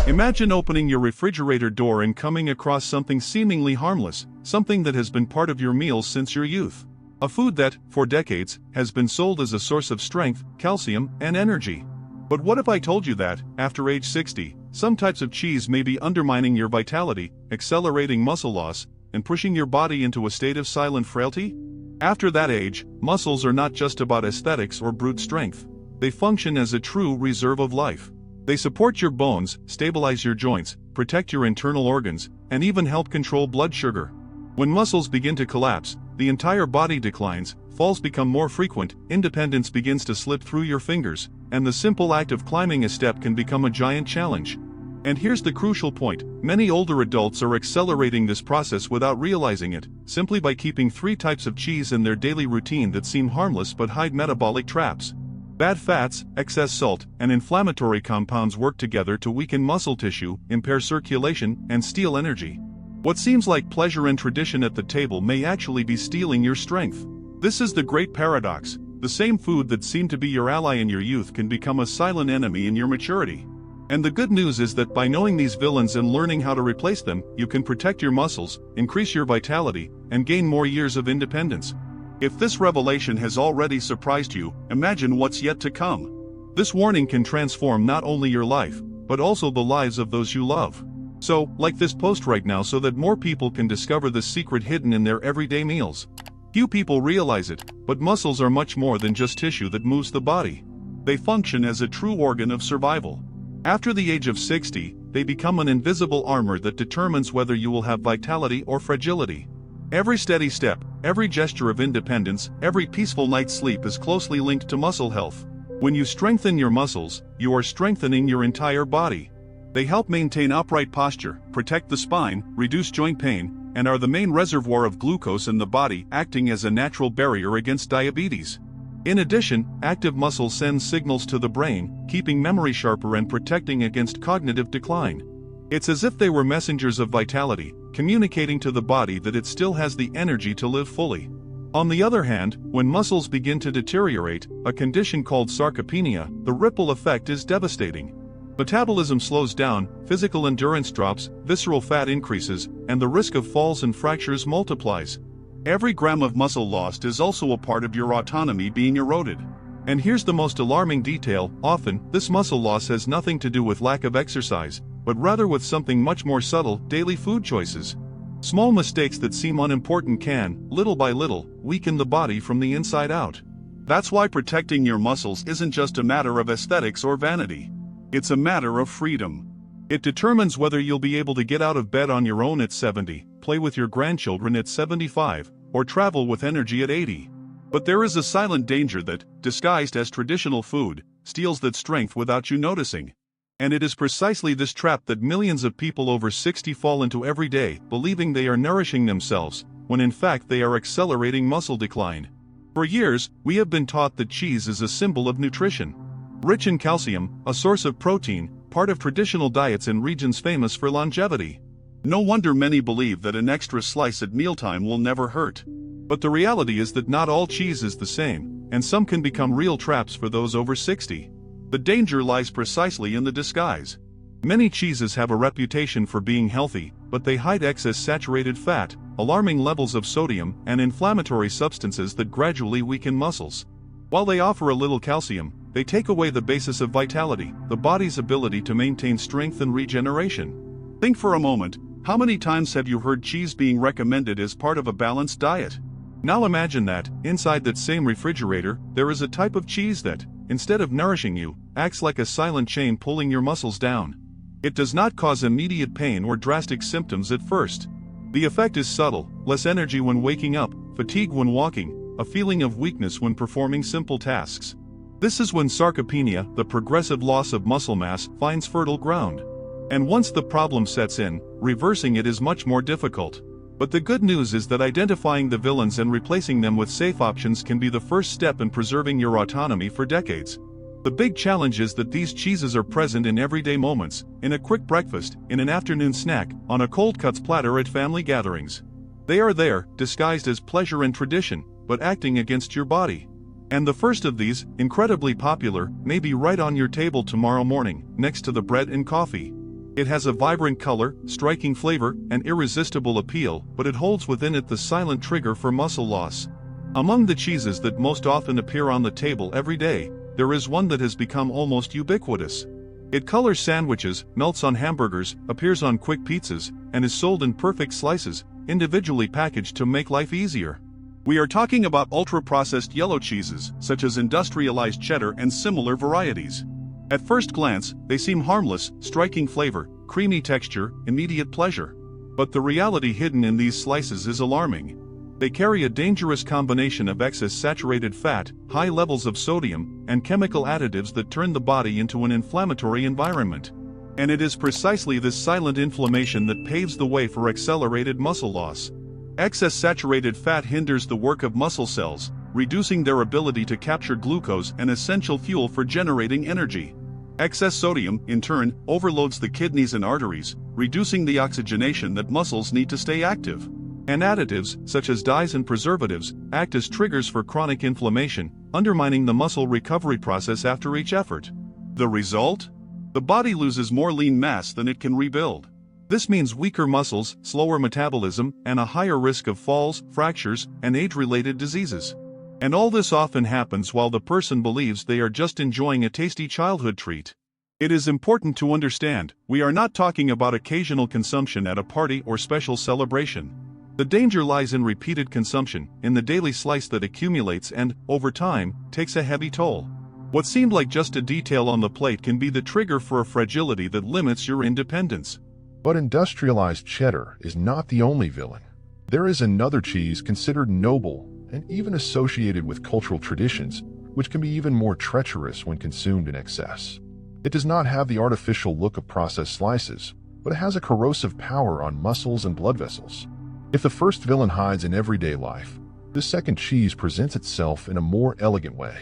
Imagine opening your refrigerator door and coming across something seemingly harmless, something that has been part of your meals since your youth. A food that, for decades, has been sold as a source of strength, calcium, and energy. But what if I told you that, after age 60, some types of cheese may be undermining your vitality, accelerating muscle loss, and pushing your body into a state of silent frailty? After that age, muscles are not just about aesthetics or brute strength. They function as a true reserve of life. They support your bones, stabilize your joints, protect your internal organs, and even help control blood sugar. When muscles begin to collapse, the entire body declines, falls become more frequent, independence begins to slip through your fingers, and the simple act of climbing a step can become a giant challenge. And here's the crucial point: many older adults are accelerating this process without realizing it, simply by keeping 3 types of cheese in their daily routine that seem harmless but hide metabolic traps. Bad fats, excess salt, and inflammatory compounds work together to weaken muscle tissue, impair circulation, and steal energy. What seems like pleasure and tradition at the table may actually be stealing your strength. This is the great paradox. The same food that seemed to be your ally in your youth can become a silent enemy in your maturity. And the good news is that by knowing these villains and learning how to replace them, you can protect your muscles, increase your vitality, and gain more years of independence. If this revelation has already surprised you, imagine what's yet to come. This warning can transform not only your life, but also the lives of those you love. So, like this post right now so that more people can discover the secret hidden in their everyday meals. Few people realize it, but muscles are much more than just tissue that moves the body. They function as a true organ of survival. After the age of 60, they become an invisible armor that determines whether you will have vitality or fragility. Every steady step, every gesture of independence, every peaceful night's sleep is closely linked to muscle health. When you strengthen your muscles, you are strengthening your entire body. They help maintain upright posture, protect the spine, reduce joint pain, and are the main reservoir of glucose in the body, acting as a natural barrier against diabetes. In addition, active muscles send signals to the brain, keeping memory sharper and protecting against cognitive decline. It's as if they were messengers of vitality, communicating to the body that it still has the energy to live fully. On the other hand, when muscles begin to deteriorate, a condition called sarcopenia, the ripple effect is devastating. Metabolism slows down, physical endurance drops, visceral fat increases, and the risk of falls and fractures multiplies. Every gram of muscle lost is also a part of your autonomy being eroded. And here's the most alarming detail: often, this muscle loss has nothing to do with lack of exercise, but rather with something much more subtle: daily food choices. Small mistakes that seem unimportant can, little by little, weaken the body from the inside out. That's why protecting your muscles isn't just a matter of aesthetics or vanity. It's a matter of freedom. It determines whether you'll be able to get out of bed on your own at 70, play with your grandchildren at 75, or travel with energy at 80. But there is a silent danger that, disguised as traditional food, steals that strength without you noticing. And it is precisely this trap that millions of people over 60 fall into every day, believing they are nourishing themselves, when in fact they are accelerating muscle decline. For years, we have been taught that cheese is a symbol of nutrition. Rich in calcium, a source of protein, part of traditional diets in regions famous for longevity. No wonder many believe that an extra slice at mealtime will never hurt. But the reality is that not all cheese is the same, and some can become real traps for those over 60. The danger lies precisely in the disguise. Many cheeses have a reputation for being healthy, but they hide excess saturated fat, alarming levels of sodium, and inflammatory substances that gradually weaken muscles. While they offer a little calcium, they take away the basis of vitality, the body's ability to maintain strength and regeneration. Think for a moment, how many times have you heard cheese being recommended as part of a balanced diet? Now imagine that, inside that same refrigerator, there is a type of cheese that, instead of nourishing you, acts like a silent chain pulling your muscles down. It does not cause immediate pain or drastic symptoms at first. The effect is subtle: less energy when waking up, fatigue when walking, a feeling of weakness when performing simple tasks. This is when sarcopenia, the progressive loss of muscle mass, finds fertile ground. And once the problem sets in, reversing it is much more difficult. But the good news is that identifying the villains and replacing them with safe options can be the first step in preserving your autonomy for decades. The big challenge is that these cheeses are present in everyday moments, in a quick breakfast, in an afternoon snack, on a cold cuts platter at family gatherings. They are there, disguised as pleasure and tradition, but acting against your body. And the first of these, incredibly popular, may be right on your table tomorrow morning, next to the bread and coffee. It has a vibrant color, striking flavor, and irresistible appeal, but it holds within it the silent trigger for muscle loss. Among the cheeses that most often appear on the table every day, there is one that has become almost ubiquitous. It colors sandwiches, melts on hamburgers, appears on quick pizzas, and is sold in perfect slices, individually packaged to make life easier. We are talking about ultra-processed yellow cheeses, such as industrialized cheddar and similar varieties. At first glance, they seem harmless, striking flavor, creamy texture, immediate pleasure. But the reality hidden in these slices is alarming. They carry a dangerous combination of excess saturated fat, high levels of sodium, and chemical additives that turn the body into an inflammatory environment. And it is precisely this silent inflammation that paves the way for accelerated muscle loss. Excess saturated fat hinders the work of muscle cells, reducing their ability to capture glucose, an essential fuel for generating energy. Excess sodium, in turn, overloads the kidneys and arteries, reducing the oxygenation that muscles need to stay active. And additives, such as dyes and preservatives, act as triggers for chronic inflammation, undermining the muscle recovery process after each effort. The result? The body loses more lean mass than it can rebuild. This means weaker muscles, slower metabolism, and a higher risk of falls, fractures, and age-related diseases. And all this often happens while the person believes they are just enjoying a tasty childhood treat. It is important to understand, we are not talking about occasional consumption at a party or special celebration. The danger lies in repeated consumption, in the daily slice that accumulates and, over time, takes a heavy toll. What seemed like just a detail on the plate can be the trigger for a fragility that limits your independence. But industrialized cheddar is not the only villain. There is another cheese considered noble and even associated with cultural traditions, which can be even more treacherous when consumed in excess. It does not have the artificial look of processed slices, but it has a corrosive power on muscles and blood vessels. If the first villain hides in everyday life, the second cheese presents itself in a more elegant way.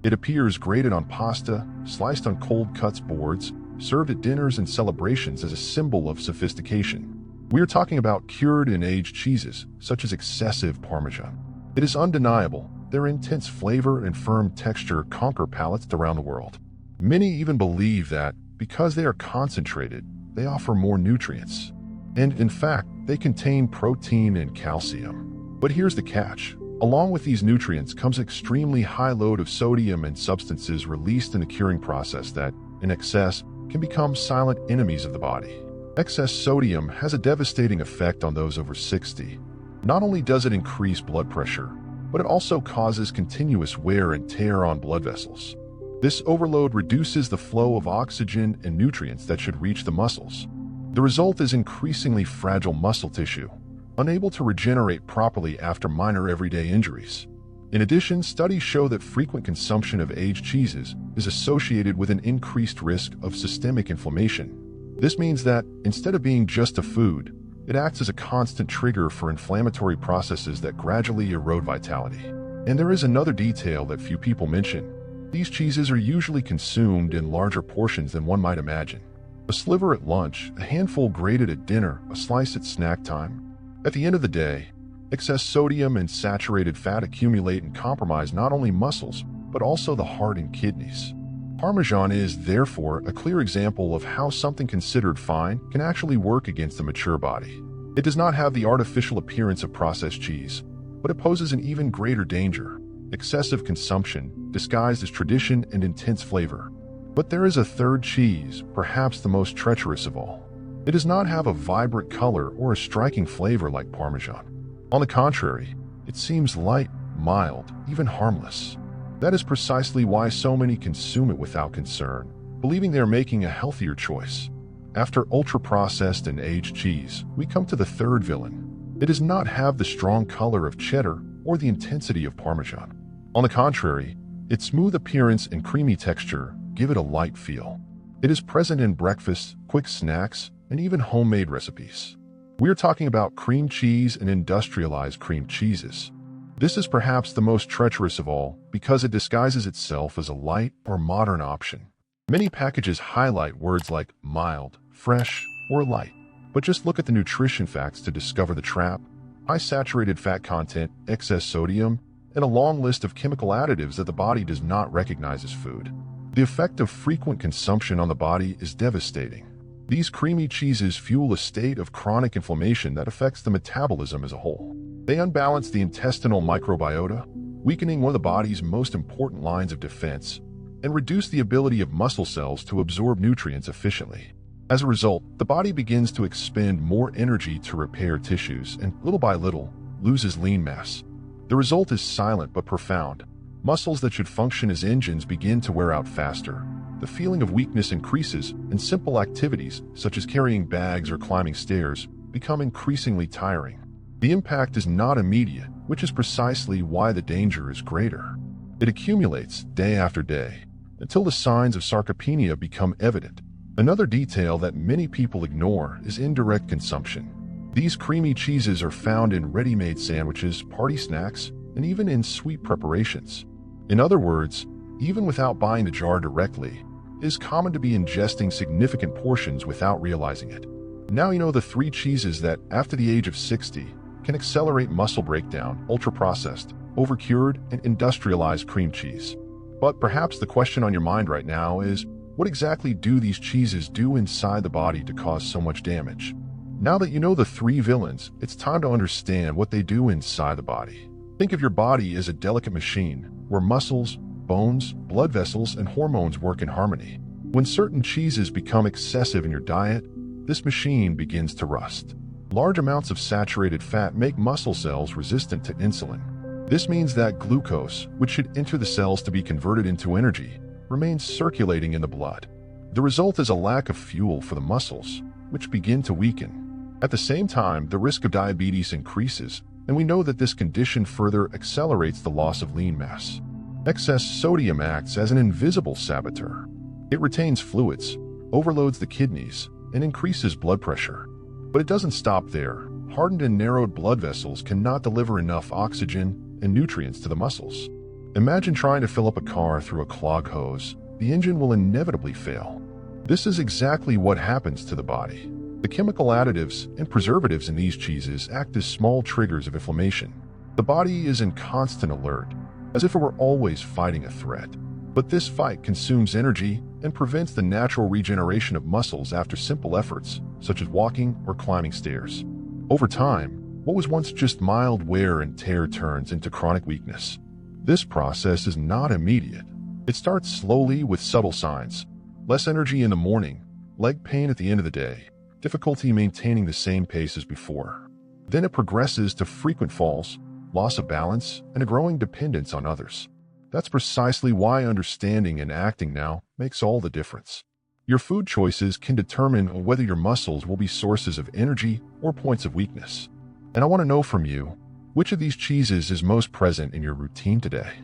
It appears grated on pasta, sliced on cold cuts boards, served at dinners and celebrations as a symbol of sophistication. We are talking about cured and aged cheeses, such as excessive Parmesan. It is undeniable, their intense flavor and firm texture conquer palates around the world. Many even believe that, because they are concentrated, they offer more nutrients. And in fact, they contain protein and calcium. But here's the catch. Along with these nutrients comes an extremely high load of sodium and substances released in the curing process that, in excess, can become silent enemies of the body. Excess sodium has a devastating effect on those over 60. Not only does it increase blood pressure, but it also causes continuous wear and tear on blood vessels. This overload reduces the flow of oxygen and nutrients that should reach the muscles. The result is increasingly fragile muscle tissue, unable to regenerate properly after minor everyday injuries. In addition, studies show that frequent consumption of aged cheeses is associated with an increased risk of systemic inflammation. This means that, instead of being just a food, it acts as a constant trigger for inflammatory processes that gradually erode vitality. And there is another detail that few people mention. These cheeses are usually consumed in larger portions than one might imagine. A sliver at lunch, a handful grated at dinner, a slice at snack time. At the end of the day, excess sodium and saturated fat accumulate and compromise not only muscles, but also the heart and kidneys. Parmesan is, therefore, a clear example of how something considered fine can actually work against the mature body. It does not have the artificial appearance of processed cheese, but it poses an even greater danger: excessive consumption, disguised as tradition and intense flavor. But there is a third cheese, perhaps the most treacherous of all. It does not have a vibrant color or a striking flavor like Parmesan. On the contrary, it seems light, mild, even harmless. That is precisely why so many consume it without concern, believing they are making a healthier choice. After ultra-processed and aged cheese, we come to the third villain. It does not have the strong color of cheddar or the intensity of Parmesan. On the contrary, its smooth appearance and creamy texture give it a light feel. It is present in breakfast, quick snacks, and even homemade recipes. We are talking about cream cheese and industrialized cream cheeses. This is perhaps the most treacherous of all because it disguises itself as a light or modern option. Many packages highlight words like mild, fresh, or light. But just look at the nutrition facts to discover the trap: high saturated fat content, excess sodium, and a long list of chemical additives that the body does not recognize as food. The effect of frequent consumption on the body is devastating. These creamy cheeses fuel a state of chronic inflammation that affects the metabolism as a whole. They unbalance the intestinal microbiota, weakening one of the body's most important lines of defense, and reduce the ability of muscle cells to absorb nutrients efficiently. As a result, the body begins to expend more energy to repair tissues and, little by little, loses lean mass. The result is silent but profound. Muscles that should function as engines begin to wear out faster. The feeling of weakness increases, and simple activities, such as carrying bags or climbing stairs, become increasingly tiring. The impact is not immediate, which is precisely why the danger is greater. It accumulates day after day, until the signs of sarcopenia become evident. Another detail that many people ignore is indirect consumption. These creamy cheeses are found in ready-made sandwiches, party snacks, and even in sweet preparations. In other words, even without buying the jar directly, it is common to be ingesting significant portions without realizing it. Now you know the 3 cheeses that, after the age of 60, can accelerate muscle breakdown: ultra-processed, over-cured, and industrialized cream cheese. But perhaps the question on your mind right now is, what exactly do these cheeses do inside the body to cause so much damage? Now that you know the 3 villains, it's time to understand what they do inside the body. Think of your body as a delicate machine, where muscles, bones, blood vessels, and hormones work in harmony. When certain cheeses become excessive in your diet, this machine begins to rust. Large amounts of saturated fat make muscle cells resistant to insulin. This means that glucose, which should enter the cells to be converted into energy, remains circulating in the blood. The result is a lack of fuel for the muscles, which begin to weaken. At the same time, the risk of diabetes increases, and we know that this condition further accelerates the loss of lean mass. Excess sodium acts as an invisible saboteur. It retains fluids, overloads the kidneys, and increases blood pressure. But it doesn't stop there. Hardened and narrowed blood vessels cannot deliver enough oxygen and nutrients to the muscles. Imagine trying to fill up a car through a clogged hose. The engine will inevitably fail. This is exactly what happens to the body. The chemical additives and preservatives in these cheeses act as small triggers of inflammation. The body is in constant alert, as if it were always fighting a threat. But this fight consumes energy and prevents the natural regeneration of muscles after simple efforts, such as walking or climbing stairs. Over time, what was once just mild wear and tear turns into chronic weakness. This process is not immediate. It starts slowly with subtle signs: less energy in the morning, leg pain at the end of the day, difficulty maintaining the same pace as before. Then it progresses to frequent falls, loss of balance, and a growing dependence on others. That's precisely why understanding and acting now makes all the difference. Your food choices can determine whether your muscles will be sources of energy or points of weakness. And I want to know from you, which of these cheeses is most present in your routine today?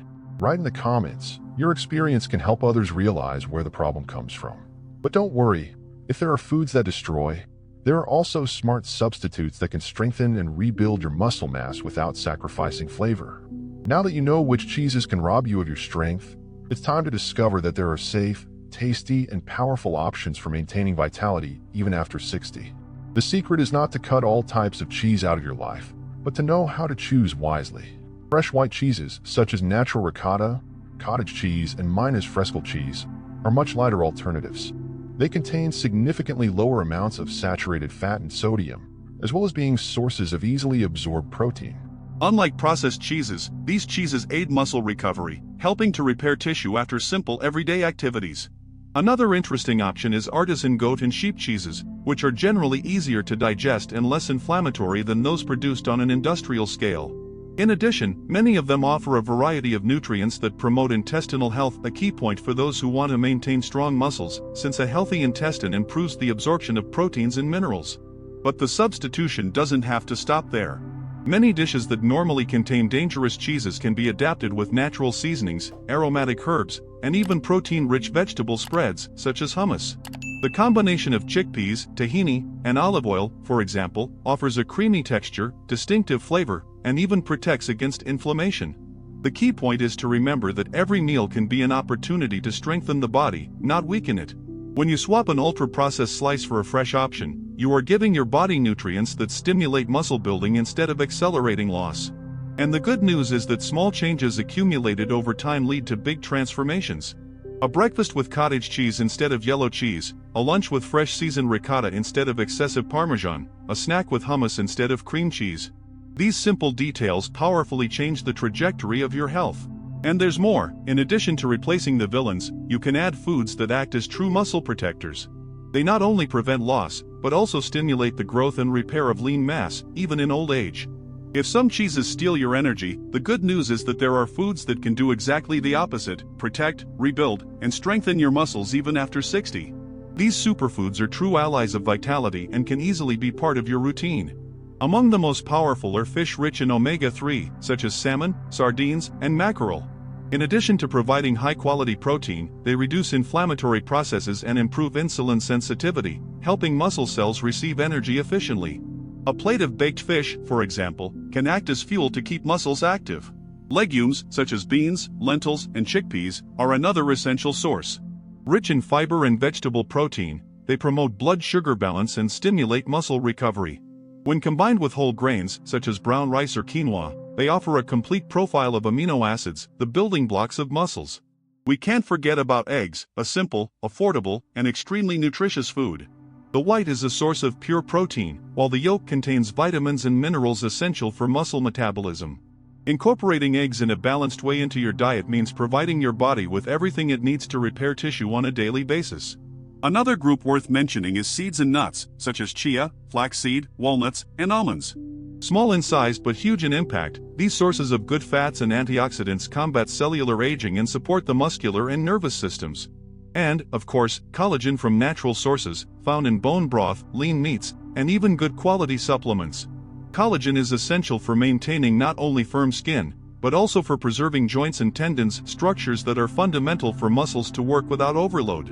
Write in the comments. Your experience can help others realize where the problem comes from. But don't worry, if there are foods that destroy, there are also smart substitutes that can strengthen and rebuild your muscle mass without sacrificing flavor. Now that you know which cheeses can rob you of your strength, it's time to discover that there are safe, tasty, and powerful options for maintaining vitality even after 60. The secret is not to cut all types of cheese out of your life, but to know how to choose wisely. Fresh white cheeses, such as natural ricotta, cottage cheese, and Minas fresco cheese, are much lighter alternatives. They contain significantly lower amounts of saturated fat and sodium, as well as being sources of easily absorbed protein. Unlike processed cheeses, these cheeses aid muscle recovery, helping to repair tissue after simple everyday activities. Another interesting option is artisan goat and sheep cheeses, which are generally easier to digest and less inflammatory than those produced on an industrial scale. In addition, many of them offer a variety of nutrients that promote intestinal health, a key point for those who want to maintain strong muscles, since a healthy intestine improves the absorption of proteins and minerals. But the substitution doesn't have to stop there. Many dishes that normally contain dangerous cheeses can be adapted with natural seasonings, aromatic herbs, and even protein-rich vegetable spreads, such as hummus. The combination of chickpeas, tahini, and olive oil, for example, offers a creamy texture, distinctive flavor, and even protects against inflammation. The key point is to remember that every meal can be an opportunity to strengthen the body, not weaken it. When you swap an ultra-processed slice for a fresh option, you are giving your body nutrients that stimulate muscle building instead of accelerating loss. And the good news is that small changes accumulated over time lead to big transformations. A breakfast with cottage cheese instead of yellow cheese, a lunch with fresh seasoned ricotta instead of excessive parmesan, a snack with hummus instead of cream cheese. These simple details powerfully change the trajectory of your health. And there's more. In addition to replacing the villains, you can add foods that act as true muscle protectors. They not only prevent loss, but also stimulate the growth and repair of lean mass, even in old age. If some cheeses steal your energy, the good news is that there are foods that can do exactly the opposite: protect, rebuild, and strengthen your muscles even after 60. These superfoods are true allies of vitality and can easily be part of your routine. Among the most powerful are fish rich in omega-3, such as salmon, sardines, and mackerel. In addition to providing high-quality protein, they reduce inflammatory processes and improve insulin sensitivity, helping muscle cells receive energy efficiently. A plate of baked fish, for example, can act as fuel to keep muscles active. Legumes, such as beans, lentils, and chickpeas, are another essential source. Rich in fiber and vegetable protein, they promote blood sugar balance and stimulate muscle recovery. When combined with whole grains, such as brown rice or quinoa, they offer a complete profile of amino acids, the building blocks of muscles. We can't forget about eggs, a simple, affordable, and extremely nutritious food. The white is a source of pure protein, while the yolk contains vitamins and minerals essential for muscle metabolism. Incorporating eggs in a balanced way into your diet means providing your body with everything it needs to repair tissue on a daily basis. Another group worth mentioning is seeds and nuts, such as chia, flaxseed, walnuts, and almonds. Small in size but huge in impact, these sources of good fats and antioxidants combat cellular aging and support the muscular and nervous systems. And, of course, collagen from natural sources, found in bone broth, lean meats, and even good quality supplements. Collagen is essential for maintaining not only firm skin, but also for preserving joints and tendons, structures that are fundamental for muscles to work without overload.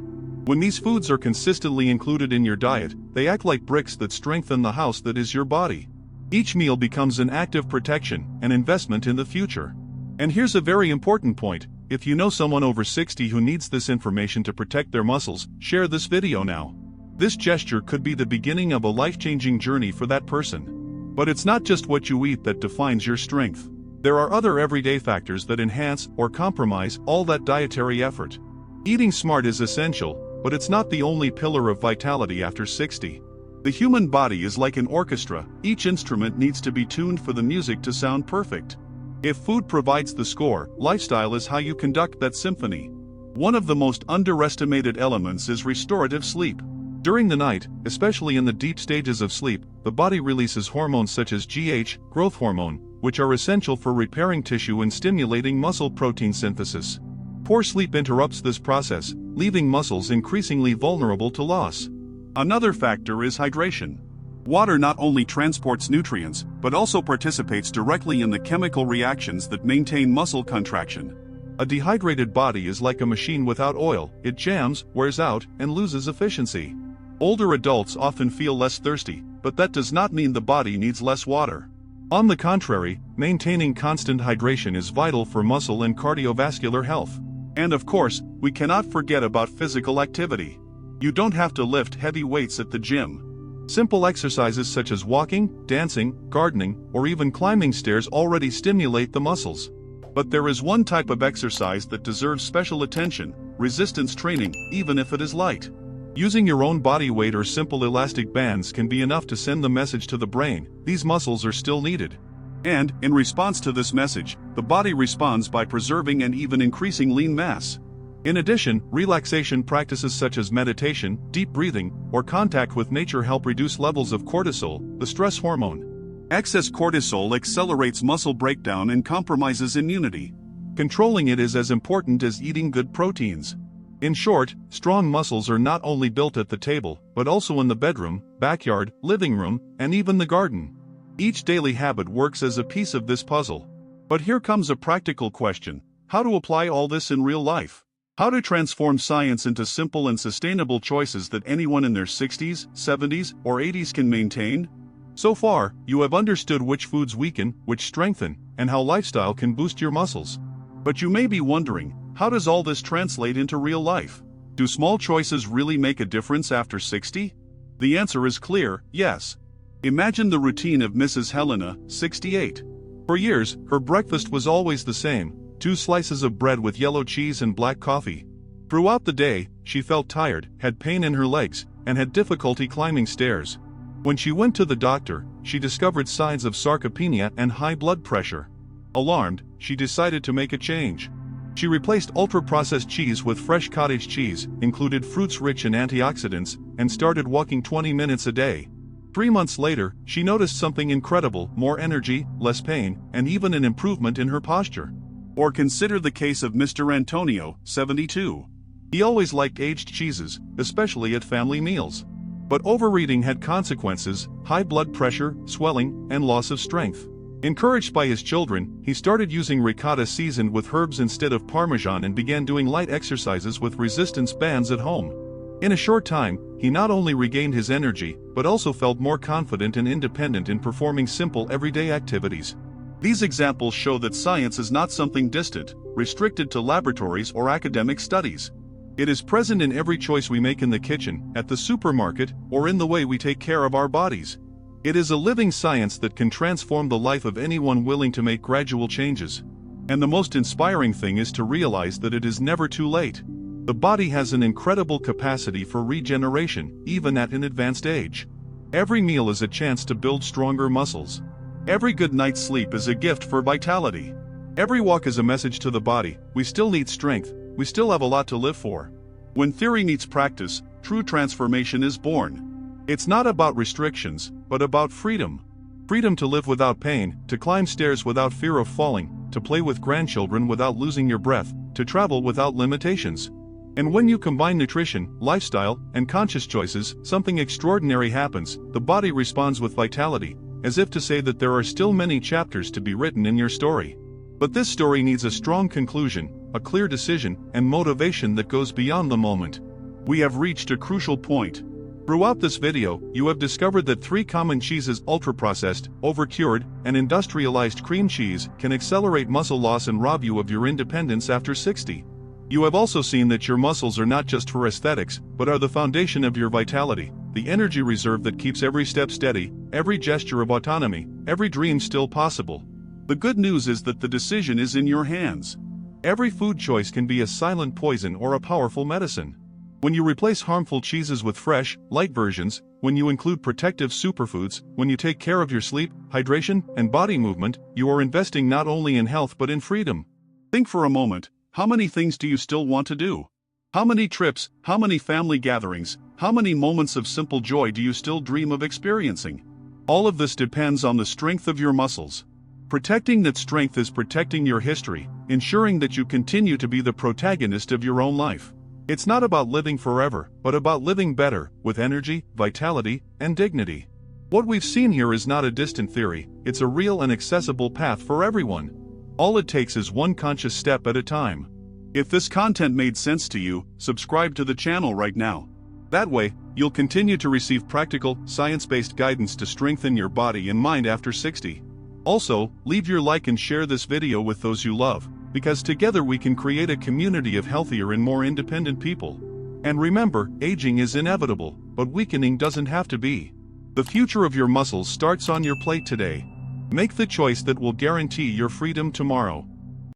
When these foods are consistently included in your diet, they act like bricks that strengthen the house that is your body. Each meal becomes an active protection, an investment in the future. And here's a very important point: if you know someone over 60 who needs this information to protect their muscles, share this video now. This gesture could be the beginning of a life-changing journey for that person. But it's not just what you eat that defines your strength. There are other everyday factors that enhance or compromise all that dietary effort. Eating smart is essential, but it's not the only pillar of vitality after 60. The human body is like an orchestra. Each instrument needs to be tuned for the music to sound perfect. If food provides the score, lifestyle is how you conduct that symphony. One of the most underestimated elements is restorative sleep. During the night, especially in the deep stages of sleep, the body releases hormones such as GH, growth hormone, which are essential for repairing tissue and stimulating muscle protein synthesis. Poor sleep interrupts this process, leaving muscles increasingly vulnerable to loss. Another factor is hydration. Water not only transports nutrients, but also participates directly in the chemical reactions that maintain muscle contraction. A dehydrated body is like a machine without oil: it jams, wears out, and loses efficiency. Older adults often feel less thirsty, but that does not mean the body needs less water. On the contrary, maintaining constant hydration is vital for muscle and cardiovascular health. And of course, we cannot forget about physical activity. You don't have to lift heavy weights at the gym. Simple exercises such as walking, dancing, gardening, or even climbing stairs already stimulate the muscles. But there is one type of exercise that deserves special attention: resistance training, even if it is light. Using your own body weight or simple elastic bands can be enough to send the message to the brain: these muscles are still needed. And, in response to this message, the body responds by preserving and even increasing lean mass. In addition, relaxation practices such as meditation, deep breathing, or contact with nature help reduce levels of cortisol, the stress hormone. Excess cortisol accelerates muscle breakdown and compromises immunity. Controlling it is as important as eating good proteins. In short, strong muscles are not only built at the table, but also in the bedroom, backyard, living room, and even the garden. Each daily habit works as a piece of this puzzle. But here comes a practical question: how to apply all this in real life? How to transform science into simple and sustainable choices that anyone in their 60s, 70s, or 80s can maintain? So far, you have understood which foods weaken, which strengthen, and how lifestyle can boost your muscles. But you may be wondering, how does all this translate into real life? Do small choices really make a difference after 60? The answer is clear: yes. Imagine the routine of Mrs. Helena, 68. For years, her breakfast was always the same: 2 slices of bread with yellow cheese and black coffee. Throughout the day, she felt tired, had pain in her legs, and had difficulty climbing stairs. When she went to the doctor, she discovered signs of sarcopenia and high blood pressure. Alarmed, she decided to make a change. She replaced ultra-processed cheese with fresh cottage cheese, included fruits rich in antioxidants, and started walking 20 minutes a day. 3 months later, she noticed something incredible: more energy, less pain, and even an improvement in her posture. Or consider the case of Mr. Antonio, 72. He always liked aged cheeses, especially at family meals. But overeating had consequences: high blood pressure, swelling, and loss of strength. Encouraged by his children, he started using ricotta seasoned with herbs instead of Parmesan and began doing light exercises with resistance bands at home. In a short time, he not only regained his energy, but also felt more confident and independent in performing simple everyday activities. These examples show that science is not something distant, restricted to laboratories or academic studies. It is present in every choice we make in the kitchen, at the supermarket, or in the way we take care of our bodies. It is a living science that can transform the life of anyone willing to make gradual changes. And the most inspiring thing is to realize that it is never too late. The body has an incredible capacity for regeneration, even at an advanced age. Every meal is a chance to build stronger muscles. Every good night's sleep is a gift for vitality. Every walk is a message to the body: we still need strength, we still have a lot to live for. When theory meets practice, true transformation is born. It's not about restrictions, but about freedom. Freedom to live without pain, to climb stairs without fear of falling, to play with grandchildren without losing your breath, to travel without limitations. And when you combine nutrition, lifestyle, and conscious choices, something extraordinary happens. The body responds with vitality, as if to say that there are still many chapters to be written in your story. But this story needs a strong conclusion, a clear decision, and motivation that goes beyond the moment. We have reached a crucial point. Throughout this video, you have discovered that 3 common cheeses: ultra-processed, over-cured, and industrialized cream cheese, can accelerate muscle loss and rob you of your independence after 60. You have also seen that your muscles are not just for aesthetics, but are the foundation of your vitality, the energy reserve that keeps every step steady, every gesture of autonomy, every dream still possible. The good news is that the decision is in your hands. Every food choice can be a silent poison or a powerful medicine. When you replace harmful cheeses with fresh, light versions, when you include protective superfoods, when you take care of your sleep, hydration, and body movement, you are investing not only in health but in freedom. Think for a moment: how many things do you still want to do? How many trips, how many family gatherings, how many moments of simple joy do you still dream of experiencing? All of this depends on the strength of your muscles. Protecting that strength is protecting your history, ensuring that you continue to be the protagonist of your own life. It's not about living forever, but about living better, with energy, vitality, and dignity. What we've seen here is not a distant theory, it's a real and accessible path for everyone. All it takes is one conscious step at a time. If this content made sense to you, subscribe to the channel right now. That way, you'll continue to receive practical, science-based guidance to strengthen your body and mind after 60. Also, leave your like and share this video with those you love, because together we can create a community of healthier and more independent people. And remember, aging is inevitable, but weakening doesn't have to be. The future of your muscles starts on your plate today. Make the choice that will guarantee your freedom tomorrow.